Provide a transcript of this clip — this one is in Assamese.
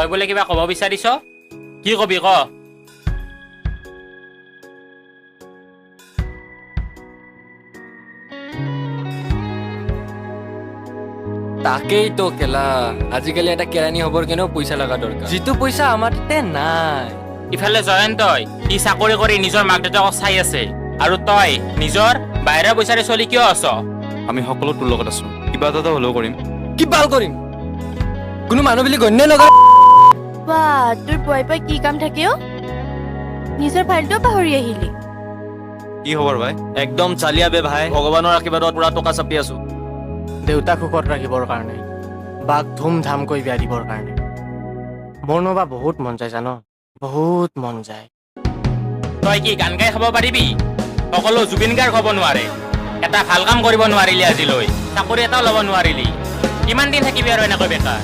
তই বোলে কিবা ক'ব বিচাৰিছ কি কবি ক তাকেই তো কেলা আজিকালি এটা কেৰাণী হবৰ কাৰণেও পইচা লগা দৰকাৰ যিটো পইচা আমাৰ তাতে নাই ইফালে জয়ন্তই সি চাকৰি কৰি নিজৰ মাক দেউতাকক চাই আছে আৰু তই নিজৰ বাহিৰা পইচাৰে চলি কিয় আছ আমি সকলো তোৰ লগত আছো কিবা এটা হ'লেও কৰিম কি ভাল কৰিম কোনো মানুহ বুলি গণ্য লগা বাহ তোৰ পুৱাই পুৱাই কি কাম থাকে অ নিজৰ ফাইলটো পাহৰি আহিলি কি খবৰ ভাই একদম চালিয়া বে ভাই ভগৱানৰ আশীৰ্বাদত পুৰা টকা চাপি আছো দেউতাক সুখত ৰাখিবৰ কাৰণে বাক ধুমধামকৈ বিয়া দিবৰ কাৰণে মোৰ নবা বহুত মন যায় জানো বহুত মন যায় তই কি গান গাই খাব পাৰিবি সকলো জুবিন গাৰ্গ হ'ব নোৱাৰে এটা ভাল কাম কৰিব নোৱাৰিলি আজিলৈ চাকৰি এটাও ল'ব নোৱাৰিলি কিমান দিন থাকিবি আৰু এনেকৈ বেকাৰ